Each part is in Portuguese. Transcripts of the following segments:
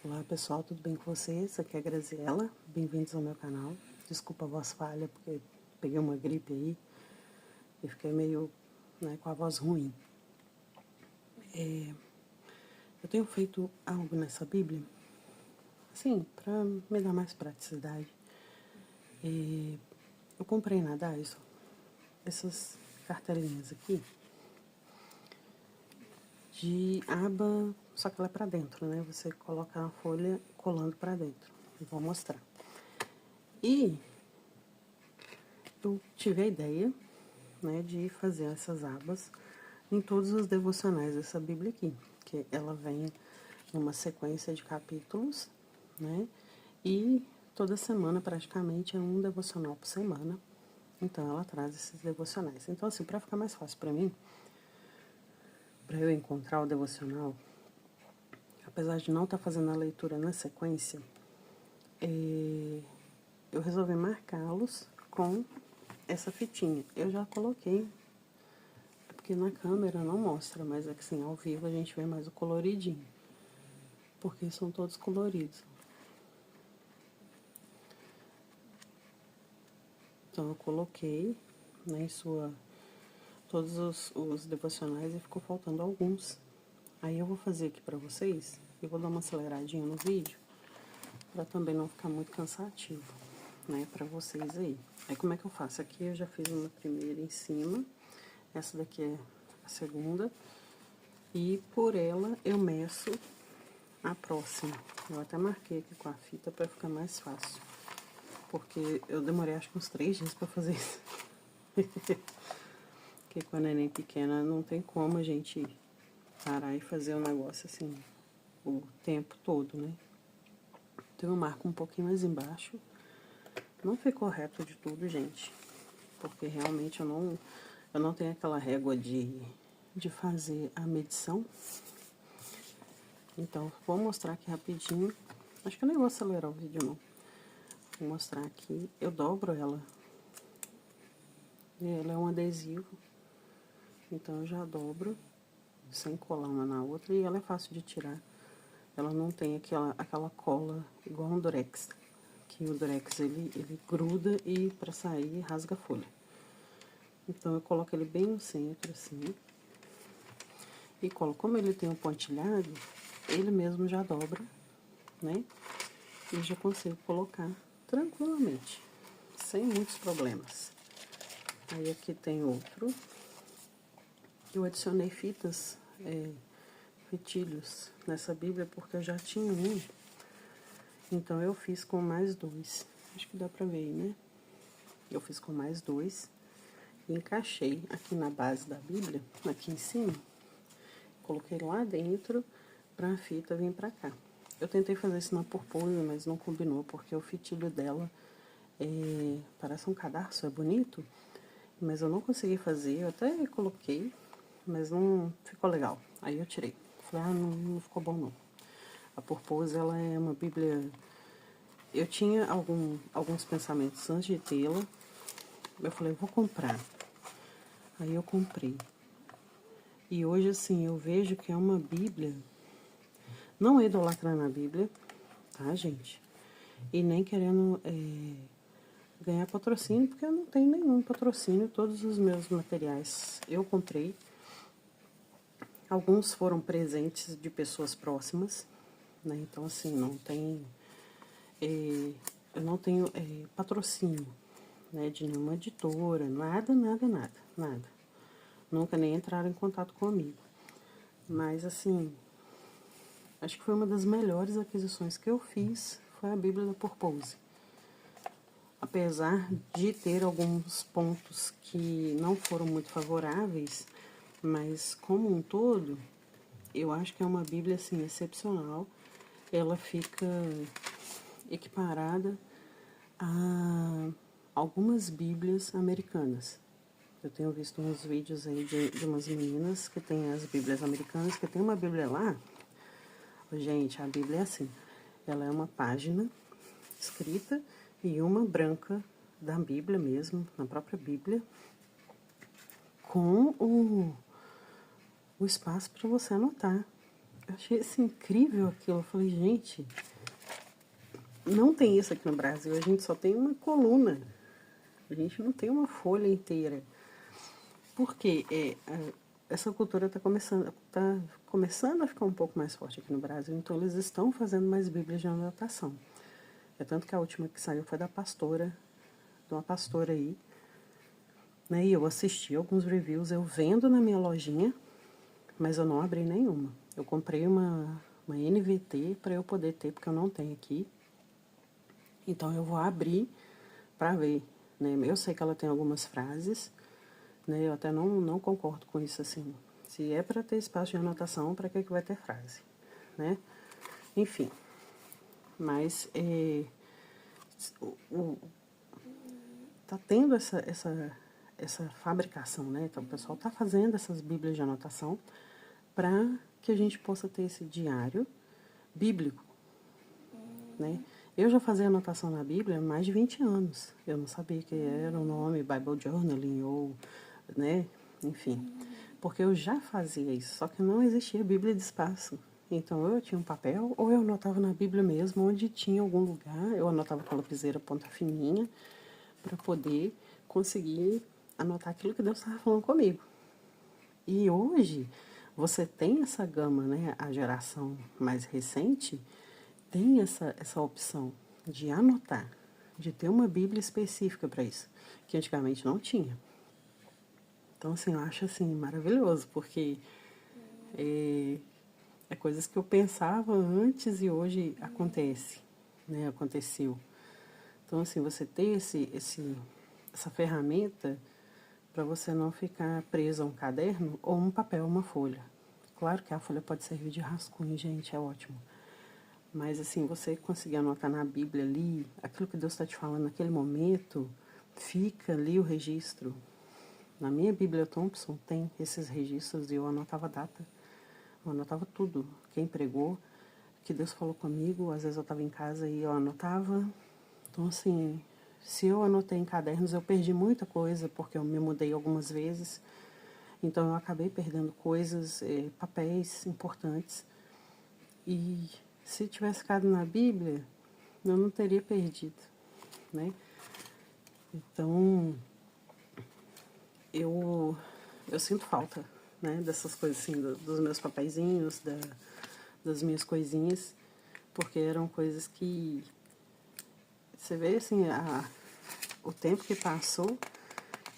Olá pessoal, tudo bem com vocês? Aqui é a Graziela, bem-vindos ao meu canal. Desculpa a voz falha, porque peguei uma gripe aí e fiquei meio com a voz ruim. Eu tenho feito algo nessa Bíblia, assim, para me dar mais praticidade. Eu comprei na Daiso essas cartelinhas aqui de aba, só que ela é para dentro, né? Você coloca a folha colando para dentro. Eu vou mostrar. E eu tive a ideia, de fazer essas abas em todos os devocionais dessa Bíblia aqui, que ela vem numa sequência de capítulos, E toda semana praticamente é um devocional por semana. Então ela traz esses devocionais. Então assim, para ficar mais fácil para mim, para eu encontrar o devocional, apesar de não estar fazendo a leitura na sequência, eu resolvi marcá-los com essa fitinha. Eu já coloquei, porque na câmera não mostra, mas é que assim, ao vivo a gente vê mais o coloridinho, porque são todos coloridos. Então eu coloquei em todos os devocionais e ficou faltando alguns. Aí eu vou fazer aqui pra vocês, eu vou dar uma aceleradinha no vídeo, pra também não ficar muito cansativo, pra vocês aí. Aí como é que eu faço? Aqui eu já fiz uma primeira em cima, essa daqui é a segunda, e por ela eu meço a próxima. Eu até marquei aqui com a fita pra ficar mais fácil, porque eu demorei acho que uns 3 dias pra fazer isso. Porque com a neném pequena não tem como a gente parar e fazer um negócio assim o tempo todo, Então eu marco um pouquinho mais embaixo. Não ficou reto de tudo, gente, porque realmente eu não tenho aquela régua de fazer a medição. Então vou mostrar aqui rapidinho. Acho que eu nem vou acelerar o vídeo não. Vou mostrar aqui. Eu dobro ela. Ela é um adesivo. Então eu já dobro sem colar uma na outra e ela é fácil de tirar. Ela não tem aquela cola igual um durex, que o durex ele gruda e para sair rasga a folha. Então eu coloco ele bem no centro assim e coloco, como ele tem um pontilhado, ele mesmo já dobra, E já consigo colocar tranquilamente, sem muitos problemas. Aí aqui tem outro. Eu adicionei fitilhos nessa Bíblia porque eu já tinha um. Então eu fiz com mais 2. Acho que dá pra ver aí, Eu fiz com mais 2. E encaixei aqui na base da Bíblia, aqui em cima. Coloquei lá dentro pra fita vir pra cá. Eu tentei fazer isso na purpose, mas não combinou, porque o fitilho dela parece um cadarço, é bonito. Mas eu não consegui fazer, eu até coloquei, mas não ficou legal. Aí eu tirei. Falei, não ficou bom não. A purpose, ela é uma Bíblia... Eu tinha alguns pensamentos antes de tê-la. Eu falei, vou comprar. Aí eu comprei. E hoje, assim, eu vejo que é uma Bíblia... Não é idolatrando a Bíblia, tá, gente? E nem querendo ganhar patrocínio, porque eu não tenho nenhum patrocínio. Todos os meus materiais eu comprei. Alguns foram presentes de pessoas próximas, Então, assim, não tem... eu não tenho patrocínio, de nenhuma editora, nada. Nunca nem entraram em contato comigo. Mas, assim, acho que foi uma das melhores aquisições que eu fiz, foi a Bíblia da Purpose. Apesar de ter alguns pontos que não foram muito favoráveis, mas como um todo, eu acho que é uma Bíblia, assim, excepcional. Ela fica equiparada a algumas Bíblias americanas. Eu tenho visto uns vídeos aí de umas meninas que tem as Bíblias americanas, que tem uma Bíblia lá. Gente, a Bíblia é assim, ela é uma página escrita e uma branca da Bíblia mesmo, na própria Bíblia, com o espaço para você anotar. Eu achei assim, incrível aquilo. Eu falei, gente, não tem isso aqui no Brasil. A gente só tem uma coluna. A gente não tem uma folha inteira. Porque essa cultura tá começando a ficar um pouco mais forte aqui no Brasil. Então, eles estão fazendo mais bíblias de anotação. É tanto que a última que saiu foi da pastora, de uma pastora aí. Né? E eu assisti alguns reviews, eu vendo na minha lojinha, mas eu não abri nenhuma. Eu comprei uma NVT para eu poder ter, porque eu não tenho aqui. Então eu vou abrir para ver. Né? Eu sei que ela tem algumas frases, né? Eu até não concordo com isso assim. Se é para ter espaço de anotação, para que vai ter frase? Né? Enfim. Mas tá tendo essa fabricação, né? Então o pessoal tá fazendo essas bíblias de anotação para que a gente possa ter esse diário bíblico, né? Eu já fazia anotação na Bíblia há mais de 20 anos. Eu não sabia que era o nome Bible Journaling ou, né, enfim. Porque eu já fazia isso, só que não existia Bíblia de espaço. Então, ou eu tinha um papel, ou eu anotava na Bíblia mesmo, onde tinha algum lugar. Eu anotava com a lapiseira ponta fininha, para poder conseguir anotar aquilo que Deus estava falando comigo. E hoje, você tem essa gama, né? A geração mais recente tem essa opção de anotar, de ter uma Bíblia específica para isso, que antigamente não tinha. Então, assim, eu acho assim maravilhoso, porque é coisas que eu pensava antes e hoje acontece, né? Aconteceu. Então, assim, você ter essa ferramenta para você não ficar preso a um caderno ou um papel, uma folha. Claro que a folha pode servir de rascunho, gente, é ótimo. Mas, assim, você conseguir anotar na Bíblia ali, aquilo que Deus está te falando naquele momento, fica ali o registro. Na minha Bíblia Thompson tem esses registros e eu anotava a data, eu anotava tudo. Quem pregou, que Deus falou comigo, às vezes eu estava em casa e eu anotava. Então, assim, se eu anotei em cadernos, eu perdi muita coisa, porque eu me mudei algumas vezes. Então, eu acabei perdendo coisas, papéis importantes. E se tivesse ficado na Bíblia, eu não teria perdido, né? Então, eu sinto falta, né? Dessas coisas assim, dos meus papeizinhos, das minhas coisinhas, porque eram coisas que você vê assim, o tempo que passou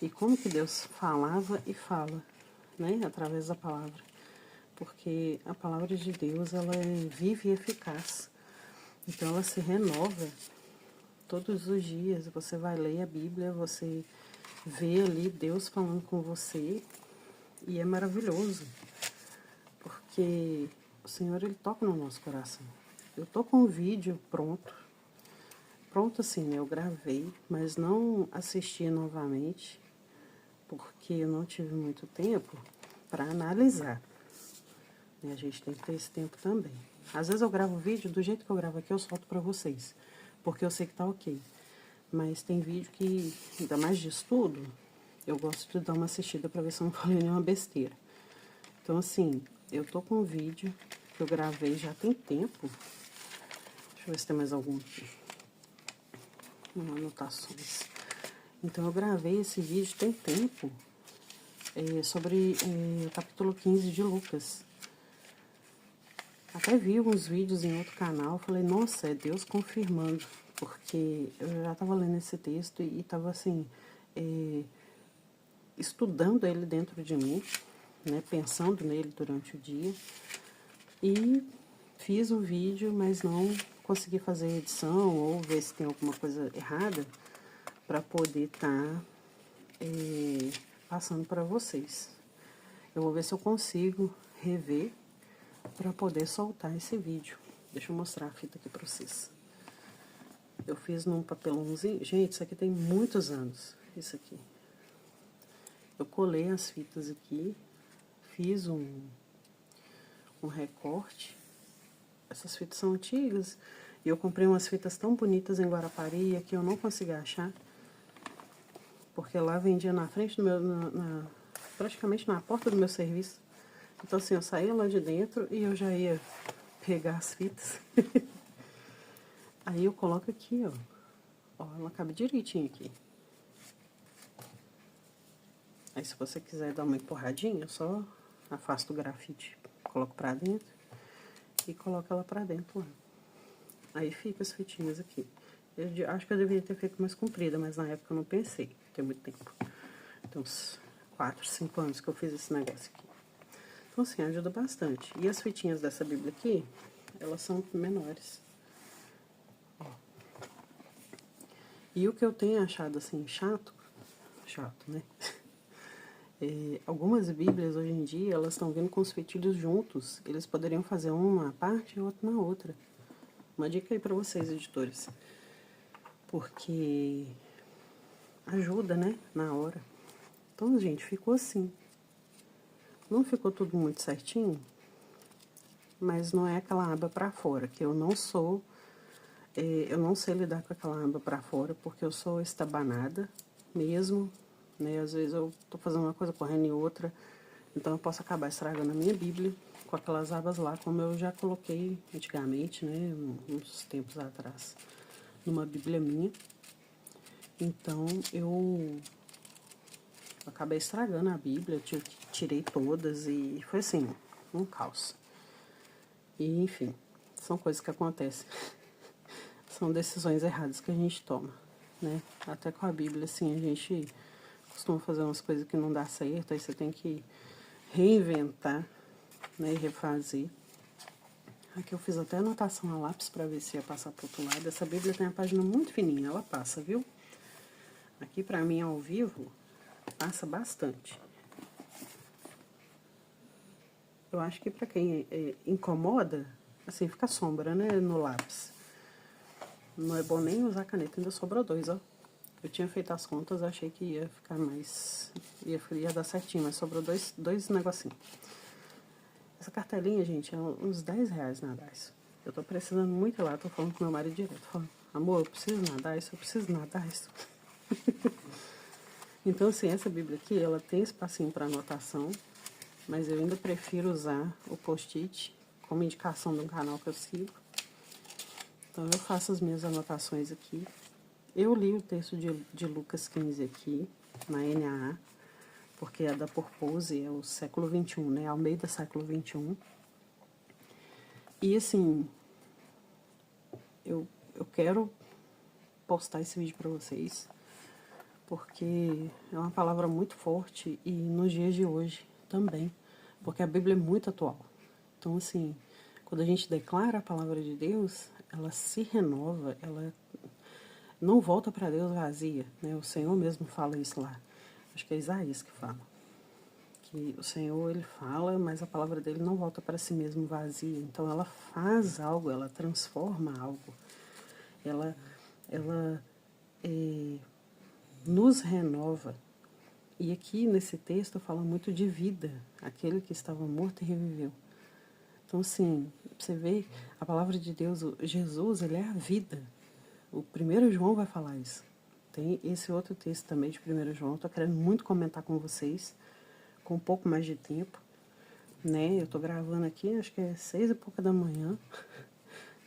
e como que Deus falava e fala, né? Através da palavra. Porque a palavra de Deus, ela é viva e eficaz. Então, ela se renova todos os dias. Você vai ler a Bíblia, você vê ali Deus falando com você e é maravilhoso. Porque o Senhor, Ele toca no nosso coração. Eu tô com um vídeo pronto. Pronto assim, né? Eu gravei, mas não assisti novamente, porque eu não tive muito tempo para analisar. E a gente tem que ter esse tempo também. Às vezes eu gravo vídeo, do jeito que eu gravo aqui, eu solto pra vocês. Porque eu sei que tá ok. Mas tem vídeo que, ainda mais de estudo, eu gosto de dar uma assistida pra ver se eu não falei nenhuma besteira. Então, assim, eu tô com um vídeo que eu gravei já tem tempo. Deixa eu ver se tem mais algum aqui. Anotações. Então, eu gravei esse vídeo tem tempo sobre o capítulo 15 de Lucas. Até vi alguns vídeos em outro canal, falei, nossa, é Deus confirmando, porque eu já estava lendo esse texto e estava assim, estudando ele dentro de mim, né, pensando nele durante o dia, e fiz o vídeo, mas não consegui fazer edição ou ver se tem alguma coisa errada para poder estar passando para vocês. Eu vou ver se eu consigo rever para poder soltar esse vídeo. Deixa eu mostrar a fita aqui para vocês. Eu fiz num papelãozinho. Gente, isso aqui tem muitos anos. Isso aqui. Eu colei as fitas aqui. Fiz um recorte. Essas fitas são antigas. E eu comprei umas fitas tão bonitas em Guarapari. E aqui eu não consegui achar. Porque lá vendia na frente do meu... praticamente na porta do meu serviço. Então, assim, eu saía lá de dentro e eu já ia pegar as fitas. Aí eu coloco aqui, ó. Ó, ela cabe direitinho aqui. Aí, se você quiser dar uma empurradinha, só afasta o grafite, coloco pra dentro e coloco ela pra dentro lá. Aí fica as fitinhas aqui. Eu acho que eu deveria ter feito mais comprida, mas na época eu não pensei, tem muito tempo. Então, uns 4, 5 anos que eu fiz esse negócio aqui. Então, assim, ajuda bastante. E as fitinhas dessa Bíblia aqui, elas são menores. Ó. E o que eu tenho achado, assim, chato, né? Algumas Bíblias, hoje em dia, elas estão vindo com os fetilhos juntos. Eles poderiam fazer uma na parte e outra na outra. Uma dica aí pra vocês, editores. Porque ajuda, né, na hora. Então, gente, ficou assim. Não ficou tudo muito certinho, mas não é aquela aba pra fora, que eu não sou... eu não sei lidar com aquela aba pra fora, porque eu sou estabanada mesmo, né? Às vezes eu tô fazendo uma coisa, correndo em outra, então eu posso acabar estragando a minha Bíblia com aquelas abas lá, como eu já coloquei antigamente, né, uns tempos atrás, numa Bíblia minha. Então, eu acabei estragando a Bíblia, tirei todas e foi assim, um caos. E, enfim, são coisas que acontecem. São decisões erradas que a gente toma, né? Até com a Bíblia, assim, a gente costuma fazer umas coisas que não dá certo, aí você tem que reinventar, né, e refazer. Aqui eu fiz até anotação a lápis para ver se ia passar pro outro lado. Essa Bíblia tem a página muito fininha, ela passa, viu? Aqui pra mim, ao vivo, passa bastante. Eu acho que pra quem incomoda, assim, fica sombra, né, no lápis. Não é bom nem usar caneta, ainda sobrou 2, ó. Eu tinha feito as contas, achei que ia ficar mais... Ia dar certinho, mas sobrou dois negocinhos. Essa cartelinha, gente, é uns 10 reais na Daiso. Eu tô precisando muito lá, tô falando com meu marido direto. Falando, amor, eu preciso nadar isso, eu preciso nadar isso. Então, assim, essa Bíblia aqui, ela tem espacinho para anotação, mas eu ainda prefiro usar o post-it como indicação de um canal que eu sigo. Então, eu faço as minhas anotações aqui. Eu li o texto de Lucas 15 aqui, na NAA, porque é da Purpose, é o século XXI, né? Ao meio do século XXI. E, assim, eu quero postar esse vídeo para vocês, porque é uma palavra muito forte e nos dias de hoje também, porque a Bíblia é muito atual. Então, assim, quando a gente declara a palavra de Deus, ela se renova, ela não volta para Deus vazia, né? O Senhor mesmo fala isso lá. Acho que é Isaías que fala. Que o Senhor, ele fala, mas a palavra dele não volta para si mesmo vazia. Então, ela faz algo, ela transforma algo. Ela nos renova. E aqui nesse texto fala muito de vida, aquele que estava morto e reviveu. Então, assim, você vê, a palavra de Deus, Jesus, ele é a vida. O 1 João vai falar isso. Tem esse outro texto também de 1 João, estou querendo muito comentar com vocês, com um pouco mais de tempo, né? Eu estou gravando aqui, acho que é 6 e pouca da manhã,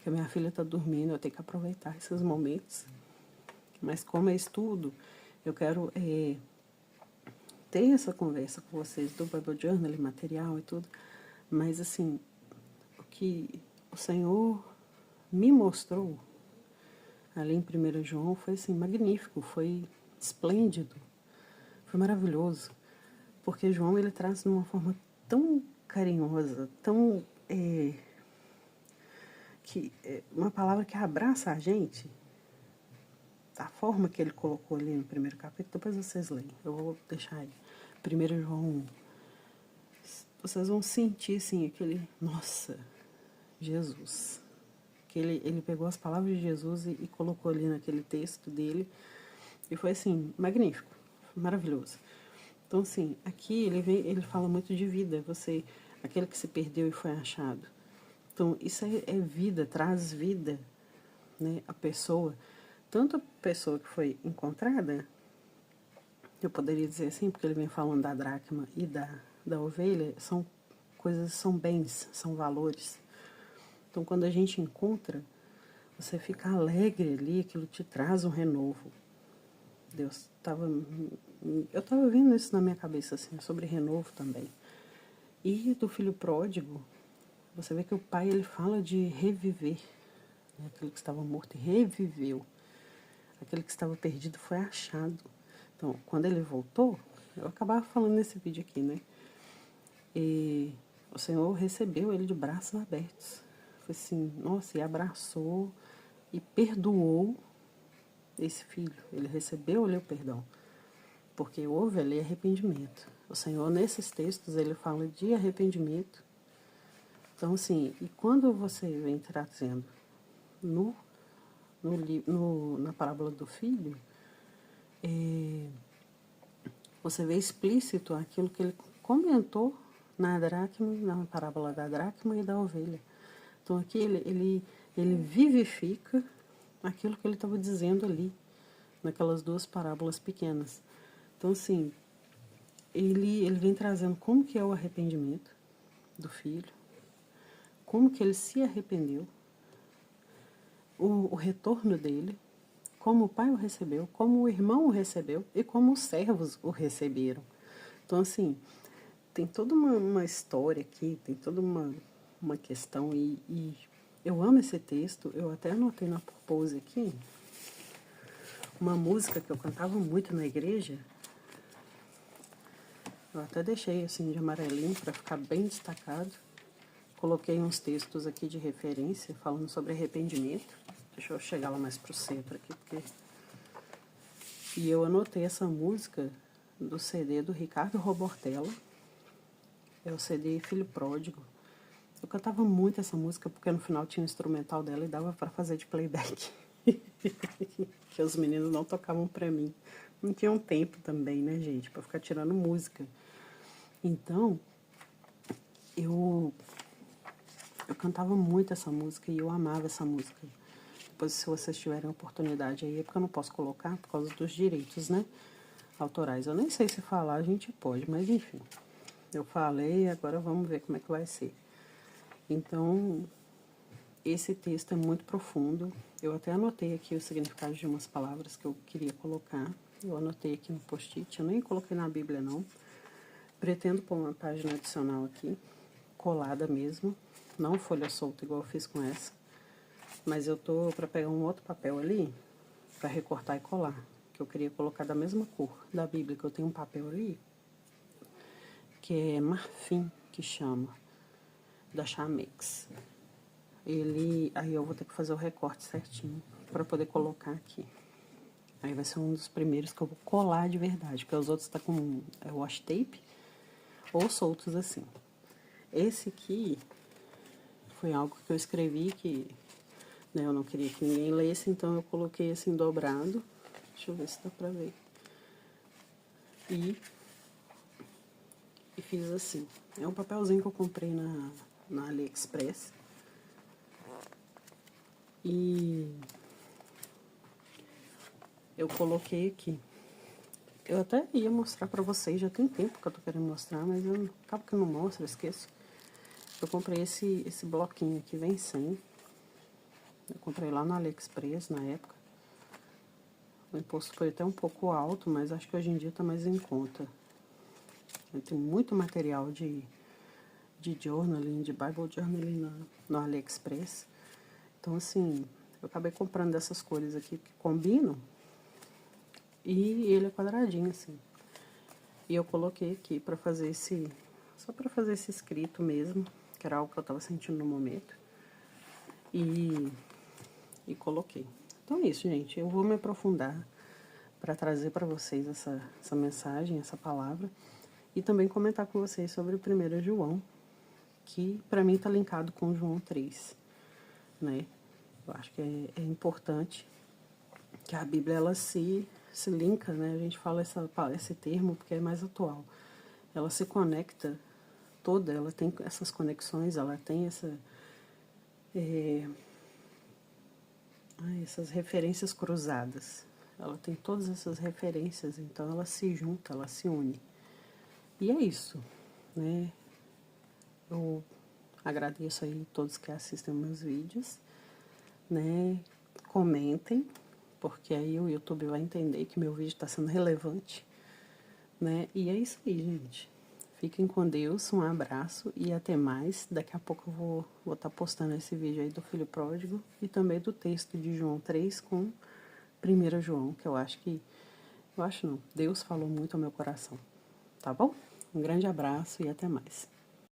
que a minha filha está dormindo, eu tenho que aproveitar esses momentos. Mas como é estudo, eu quero ter essa conversa com vocês do Bible Journal, material e tudo, mas assim, o que o Senhor me mostrou ali em 1 João foi assim, magnífico, foi esplêndido, foi maravilhoso, porque João ele traz de uma forma tão carinhosa, tão uma palavra que abraça a gente, da forma que ele colocou ali no primeiro capítulo, depois vocês leem, eu vou deixar aí, 1 João 1. Vocês vão sentir, assim, aquele, nossa, Jesus. Que ele pegou as palavras de Jesus e colocou ali naquele texto dele. E foi, assim, magnífico, maravilhoso. Então, assim, aqui ele fala muito de vida. Você, aquele que se perdeu e foi achado. Então, isso é vida, traz vida, né, a pessoa. Tanto a pessoa que foi encontrada, eu poderia dizer assim, porque ele vem falando da dracma e da ovelha, são coisas são bens, são valores. Então, quando a gente encontra, você fica alegre ali, aquilo te traz um renovo. Eu estava vendo isso na minha cabeça, assim, sobre renovo também. E do filho pródigo, você vê que o pai, ele fala de reviver, né? Aquele que estava morto reviveu. Aquele que estava perdido foi achado. Então, quando ele voltou, eu acabava falando nesse vídeo aqui, né? E o Senhor recebeu ele de braços abertos. Foi assim, nossa, e abraçou e perdoou esse filho. Ele recebeu ali o perdão. Porque houve ali arrependimento. O Senhor, nesses textos, ele fala de arrependimento. Então, assim, e quando você vem trazendo na parábola do filho, você vê explícito aquilo que ele comentou na parábola da dracma e da ovelha. Então, aqui ele vivifica aquilo que ele estava dizendo ali, naquelas duas parábolas pequenas. Então, assim, ele vem trazendo como que é o arrependimento do filho, como que ele se arrependeu, o retorno dele, como o pai o recebeu, como o irmão o recebeu e como os servos o receberam. Então, assim, tem toda uma história aqui, tem toda uma questão e eu amo esse texto. Eu até anotei na pose aqui uma música que eu cantava muito na igreja. Eu até deixei assim de amarelinho para ficar bem destacado. Coloquei uns textos aqui de referência falando sobre arrependimento. Deixa eu chegar lá mais pro centro aqui, porque... E eu anotei essa música do CD do Ricardo Robortella. É o CD Filho Pródigo. Eu cantava muito essa música porque no final tinha um instrumental dela e dava para fazer de playback. Que os meninos não tocavam para mim. Não tinham tempo também, né, gente, para ficar tirando música. Então, eu cantava muito essa música e eu amava essa música. Depois, se vocês tiverem oportunidade aí, é porque eu não posso colocar por causa dos direitos, né, autorais. Eu nem sei se falar a gente pode, mas enfim. Eu falei, agora vamos ver como é que vai ser. Então, esse texto é muito profundo. Eu até anotei aqui o significado de umas palavras que eu queria colocar. Eu anotei aqui no post-it, eu nem coloquei na Bíblia, não. Pretendo pôr uma página adicional aqui, colada mesmo, não folha solta igual eu fiz com essa. Mas eu tô para pegar um outro papel ali, para recortar e colar, que eu queria colocar da mesma cor da Bíblia, que eu tenho um papel ali, que é marfim, que chama, da Chamex. Aí eu vou ter que fazer o recorte certinho para poder colocar aqui. Aí vai ser um dos primeiros que eu vou colar de verdade, porque os outros tá com washi tape ou soltos assim. Esse aqui foi algo que eu escrevi que, né, eu não queria que ninguém lesse, então eu coloquei assim dobrado. Deixa eu ver se dá pra ver. E fiz assim. É um papelzinho que eu comprei na AliExpress. E eu coloquei aqui. Eu até ia mostrar pra vocês, já tem tempo que eu tô querendo mostrar, mas eu acabo que eu não mostro, eu esqueço. Eu comprei esse bloquinho aqui, vem sem. Eu comprei lá na AliExpress na época. O imposto foi até um pouco alto, mas acho que hoje em dia tá mais em conta. Tem muito material de journaling, de Bible journaling no AliExpress. Então, assim, eu acabei comprando dessas cores aqui que combinam. E ele é quadradinho, assim. E eu coloquei aqui pra fazer só pra fazer esse escrito mesmo, que era algo que eu tava sentindo no momento. E coloquei. Então é isso, gente. Eu vou me aprofundar para trazer para vocês essa mensagem, essa palavra. E também comentar com vocês sobre o 1 João, que para mim está linkado com João 3, né? Eu acho que é importante que a Bíblia ela se linka, né? A gente fala esse termo porque é mais atual. Ela se conecta toda, ela tem essas conexões, ela tem essas referências cruzadas. Ela tem todas essas referências, então ela se junta, ela se une. E é isso, né? Eu agradeço aí todos que assistem meus vídeos, né? Comentem, porque aí o YouTube vai entender que meu vídeo está sendo relevante, né? E é isso aí, gente. Fiquem com Deus, um abraço e até mais. Daqui a pouco eu vou estar postando esse vídeo aí do Filho Pródigo e também do texto de João 3 com 1 João, que eu acho não, Deus falou muito ao meu coração, tá bom? Um grande abraço e até mais.